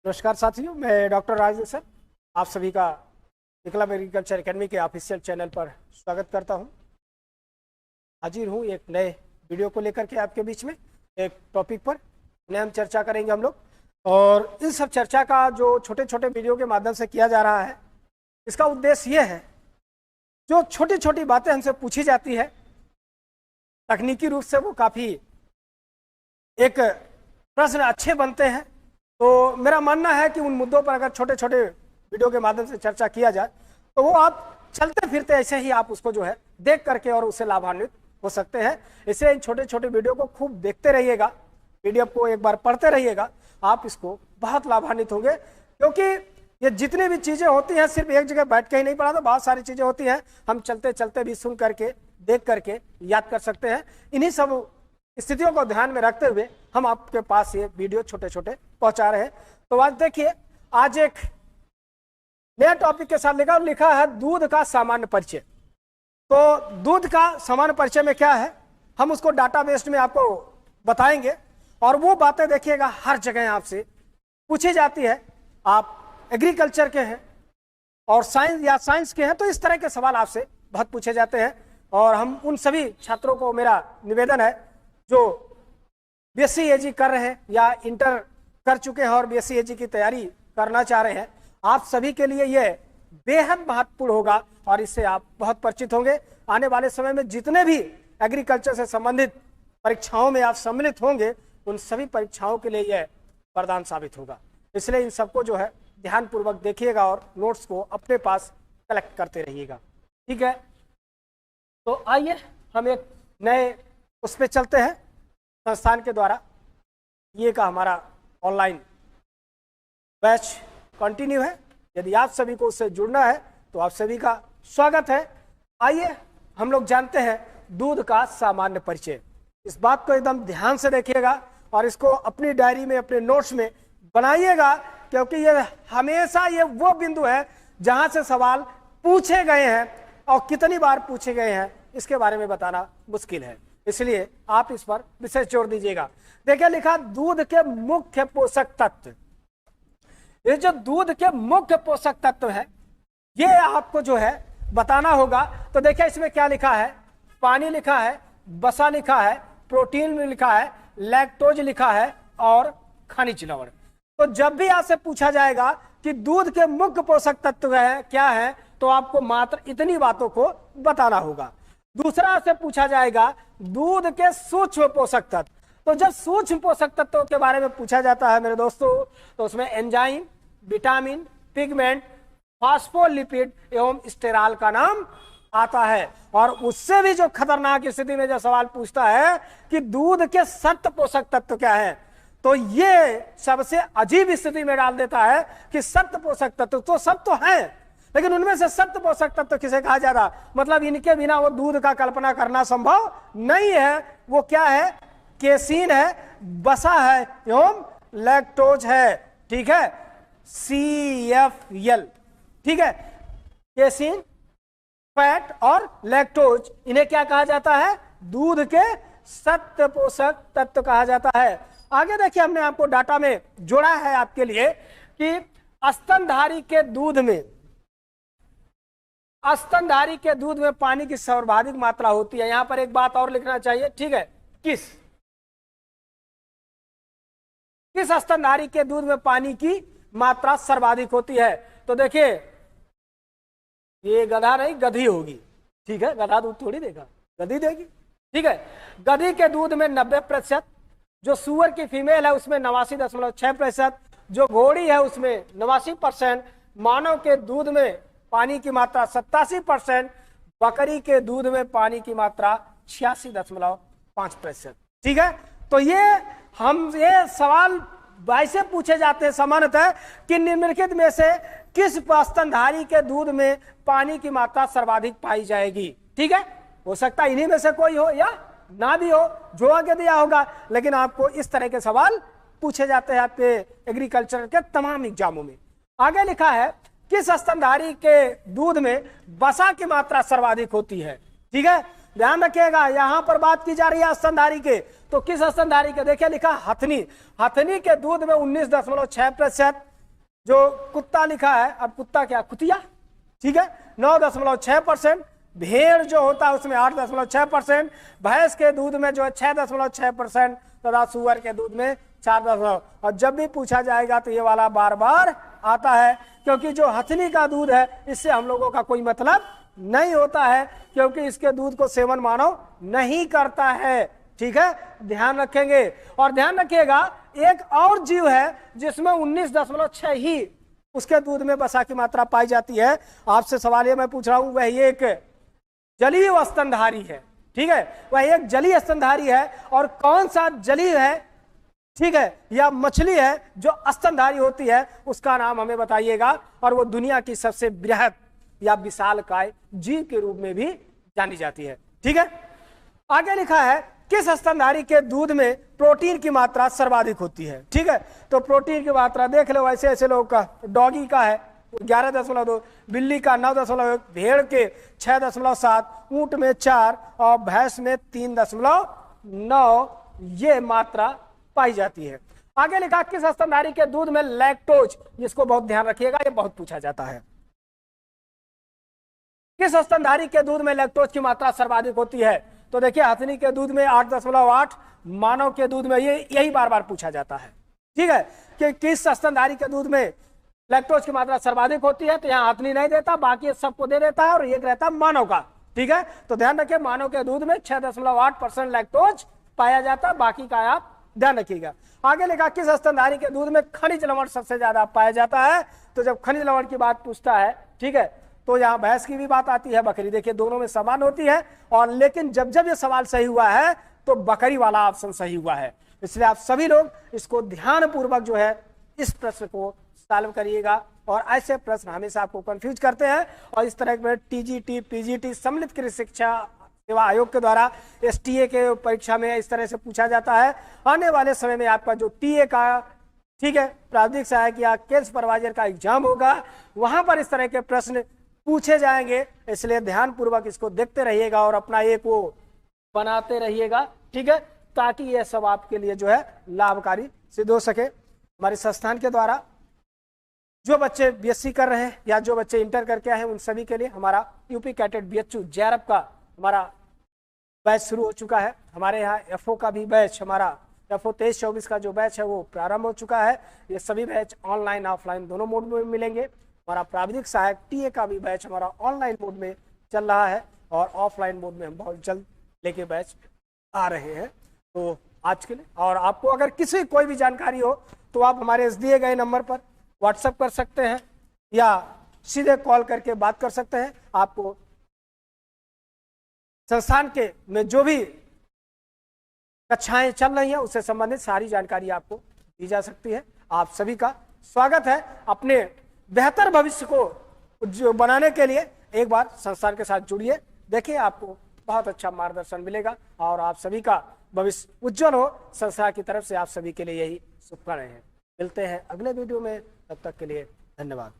नमस्कार साथियों, मैं डॉक्टर राजेश सर आप सभी का विकलांग एग्रीकल्चर एकेडमी के ऑफिशियल चैनल पर स्वागत करता हूं। हाजिर हूं एक नए वीडियो को लेकर के आपके बीच में एक टॉपिक पर उन्हें हम चर्चा करेंगे हम लोग। और इन सब चर्चा का जो छोटे छोटे वीडियो के माध्यम से किया जा रहा है, इसका उद्देश्य ये है, जो छोटी छोटी बातें हमसे पूछी जाती है तकनीकी रूप से वो काफ़ी एक प्रश्न अच्छे बनते हैं। तो मेरा मानना है कि उन मुद्दों पर अगर छोटे छोटे वीडियो के माध्यम से चर्चा किया जाए तो वो आप चलते फिरते ऐसे ही आप उसको जो है देख करके और उससे लाभान्वित हो सकते हैं। इसलिए इन छोटे छोटे वीडियो को खूब देखते रहिएगा, पीडीएफ को एक बार पढ़ते रहिएगा, आप इसको बहुत लाभान्वित होंगे। क्योंकि ये जितनी भी चीज़ें होती हैं सिर्फ एक जगह बैठ के ही नहीं पढ़ा, तो बहुत सारी चीज़ें होती हैं हम चलते चलते भी सुन करके देख करके याद कर सकते हैं। इन्हीं सब स्थितियों को ध्यान में रखते हुए हम आपके पास ये वीडियो छोटे छोटे पहुंचा रहे हैं। तो आज देखिए, आज एक नया टॉपिक के साथ लिखा है दूध का सामान्य परिचय। तो दूध का सामान्य परिचय में क्या है, हम उसको डाटाबेस में आपको बताएंगे और वो बातें देखिएगा हर जगह आपसे पूछी जाती है। आप एग्रीकल्चर के हैं और साइंस के हैं, तो इस तरह के सवाल आपसे बहुत पूछे जाते हैं। और हम उन सभी छात्रों को मेरा निवेदन है जो बीएससी एजी कर रहे हैं या इंटर कर चुके हैं और बीएससी एजी की तैयारी करना चाह रहे हैं, आप सभी के लिए यह बेहद महत्वपूर्ण होगा और इससे आप बहुत परिचित होंगे। आने वाले समय में जितने भी एग्रीकल्चर से संबंधित परीक्षाओं में आप सम्मिलित होंगे, उन सभी परीक्षाओं के लिए यह वरदान साबित होगा। इसलिए इन सबको जो है ध्यानपूर्वक देखिएगा और नोट्स को अपने पास कलेक्ट करते रहिएगा, ठीक है। तो आइए हम एक नए उस पर चलते हैं। संस्थान के द्वारा ये का हमारा ऑनलाइन बैच कंटिन्यू है। यदि आप सभी को उससे जुड़ना है तो आप सभी का स्वागत है। आइए हम लोग जानते हैं दूध का सामान्य परिचय। इस बात को एकदम ध्यान से देखिएगा और इसको अपनी डायरी में, अपने नोट्स में बनाइएगा, क्योंकि ये हमेशा ये वो बिंदु है जहां से सवाल पूछे गए हैं और कितनी बार पूछे गए हैं इसके बारे में बताना मुश्किल है। इसलिए आप इस पर विशेष जोर दीजिएगा। देखिए, लिखा दूध के मुख्य पोषक तत्व। ये जो दूध के मुख्य पोषक तत्व है ये आपको जो है बताना होगा। तो देखिए इसमें क्या लिखा है, पानी लिखा है, वसा लिखा है, प्रोटीन लिखा है, लैक्टोज लिखा है और खनिज लवण। तो जब भी आपसे पूछा जाएगा कि दूध के मुख्य पोषक तत्व है क्या है, तो आपको मात्र इतनी बातों को बताना होगा। दूसरा से पूछा जाएगा दूध के सूक्ष्म पोषक तत्व। तो जब सूक्ष्म पोषक तत्वों के बारे में पूछा जाता है मेरे दोस्तों, तो उसमें एंजाइम, विटामिन, पिगमेंट, फास्फोलिपिड एवं स्टेरॉल का नाम आता है। और उससे भी जो खतरनाक स्थिति में जो सवाल पूछता है कि दूध के सख्त पोषक तत्व क्या है, तो ये सबसे अजीब स्थिति में डाल देता है कि सख्त पोषक तत्व तो सब तो है, लेकिन उनमें से सख्त पोषक तत्व किसे कहा जाता, मतलब इनके बिना वो दूध का कल्पना करना संभव नहीं है। वो क्या है, केसीन है, वसा है एवं लैक्टोज है, ठीक है, CFL, ठीक है। केसीन, फैट और लैक्टोज, इन्हें क्या कहा जाता है, दूध के सख्त पोषक तत्व कहा जाता है। आगे देखिए, हमने आपको डाटा में जोड़ा है आपके लिए कि स्तनधारी के दूध में पानी की सर्वाधिक मात्रा होती है। यहां पर एक बात और लिखना चाहिए, ठीक है, किस स्तनधारी के दूध में पानी की मात्रा सर्वाधिक होती है। तो देखिए ये गधा नहीं गधी होगी, ठीक है, गधा दूध थोड़ी देगा, गधी देगी, ठीक है। गधी के दूध में 90%, जो सुअर की फीमेल है उसमें 89.6%, जो घोड़ी है उसमें 89%, मानव के दूध में पानी की मात्रा 87%, बकरी के दूध में पानी की मात्रा 86.5%, ठीक है। तो ये सवाल वैसे पूछे जाते हैं सामान्यतः कि निम्नलिखित में से किस स्तनधारी के दूध में पानी की मात्रा सर्वाधिक पाई जाएगी, ठीक है। हो सकता है इन्हीं में से कोई हो या ना भी हो, जो आगे दिया होगा, लेकिन आपको इस तरह के सवाल पूछे जाते हैं आपके एग्रीकल्चर के तमाम एग्जामों में। आगे लिखा है किस स्तनधारी के दूध में वसा की मात्रा सर्वाधिक होती है, ठीक है। ध्यान रखिएगा, यहां पर बात की जा रही है स्तनधारी के, तो किस स्तनधारी के, देखिए लिखा हथनी के दूध में 19.6%, जो कुत्ता लिखा है, अब कुत्ता क्या, कुतिया, ठीक है, 9.6%, भेड़ जो होता है उसमें 8.6%, भैंस के दूध में जो है 6.6%, तथा सुअर के दूध में 4. और जब भी पूछा जाएगा तो ये वाला बार बार आता है, क्योंकि जो हथनी का दूध है इससे हम लोगों का कोई मतलब नहीं होता है, क्योंकि इसके दूध को सेवन मानव नहीं करता है, ठीक है, ध्यान रखेंगे। और ध्यान रखिएगा एक और जीव है जिसमें 19.6 ही उसके दूध में वसा की मात्रा पाई जाती है। आपसे सवाल ये मैं पूछ रहा हूं, वह एक जलीय स्तनधारी है, ठीक है, वह एक जलीय स्तनधारी है, और कौन सा जलीय है, ठीक है, या मछली है जो स्तनधारी होती है, उसका नाम हमें बताइएगा। और वो दुनिया की सबसे बृहद या विशालकाय जीव के रूप में भी जानी जाती है, ठीक है। आगे लिखा है किस स्तनधारी के दूध में प्रोटीन की मात्रा सर्वाधिक होती है, ठीक है। तो प्रोटीन की मात्रा देख लो, ऐसे ऐसे लोगों का, डॉगी का है 11.2, बिल्ली का 9.1, भेड़ के 6.7, ऊंट में 4 और भैंस में 3.9 ये मात्रा पाई जाती है। आगे लिखा किस स्तनधारी के दूध में लैक्टोज, जिसको बहुत ध्यान रखिएगा, ये बहुत पूछा जाता है, किस स्तनधारी के दूध में लैक्टोज की मात्रा सर्वाधिक होती है। तो देखिए हथनी के दूध में 8.8, मानव के दूध में, ये यही बार बार पूछा जाता है, ठीक है, कि किस स्तनधारी के दूध में लैक्टोज की मात्रा सर्वाधिक होती है। तो यहाँ हथनी नहीं देता, बाकी सबको दे देता है, और एक रहता मानव का, ठीक है। तो ध्यान रखिए मानव के दूध में 6.8% लैक्टोज पाया जाता है, बाकी का आप ध्यान रखिएगा। आगे लिखा किस स्तनधारी के दूध में खनिज लवण सबसे ज्यादा पाया जाता है। तो जब खनिज लवण की बात पूछता है, ठीक है, तो यहाँ भैंस की भी बात आती है, बकरी, देखिए दोनों में समान होती है, और लेकिन जब जब ये सवाल सही हुआ है तो बकरी वाला ऑप्शन सही हुआ है। इसलिए आप सभी लोग इसको ध्यान पूर्वक जो है इस प्रश्न को सॉल्व करिएगा, और ऐसे प्रश्न हमेशा आपको कंफ्यूज करते हैं। और इस तरह के टीजीटी, पीजीटी, सम्मिलित कृषि शिक्षा सेवा आयोग के द्वारा एसटीए के परीक्षा में इस तरह से पूछा जाता है। आने वाले समय में आपका जो टीए का, ठीक है, प्राविधिक सहायक या केस सुपरवाइजर का एग्जाम होगा, वहां पर इस तरह के प्रश्न पूछे जाएंगे। इसलिए ध्यान पूर्वक इसको देखते रहिएगा और अपना एक वो बनाते रहिएगा, ठीक है, ताकि यह सब आपके लिए जो है लाभकारी सिद्ध हो सके। हमारे संस्थान के द्वारा जो बच्चे बीएससी कर रहे हैं या जो बच्चे इंटर करके आए हैं, उन सभी के लिए हमारा यूपी कैडेट बीएचयू जेआरएफ का हमारा बैच शुरू हो चुका है। हमारे यहाँ एफओ का भी बैच, हमारा एफओ 23-24 का जो बैच है वो प्रारंभ हो चुका है। ये सभी बैच ऑनलाइन ऑफलाइन दोनों मोड में मिलेंगे। हमारा प्राविधिक सहायक टीए का भी बैच हमारा ऑनलाइन मोड में चल रहा है, और ऑफलाइन मोड में हम बहुत जल्द लेके बैच आ रहे हैं। तो आज के लिए, और आपको अगर किसी कोई भी जानकारी हो तो आप हमारे इस दिए गए नंबर पर व्हाट्सएप कर सकते हैं या सीधे कॉल करके बात कर सकते हैं। आपको संस्थान के में जो भी कक्षाएं चल रही हैं उससे संबंधित सारी जानकारी आपको दी जा सकती है। आप सभी का स्वागत है। अपने बेहतर भविष्य को जो बनाने के लिए एक बार संस्थान के साथ जुड़िए, देखिए आपको बहुत अच्छा मार्गदर्शन मिलेगा और आप सभी का भविष्य उज्जवल हो। संस्था की तरफ से आप सभी के लिए यही शुभकामनाएं हैं। मिलते हैं अगले वीडियो में, तब तक के लिए धन्यवाद।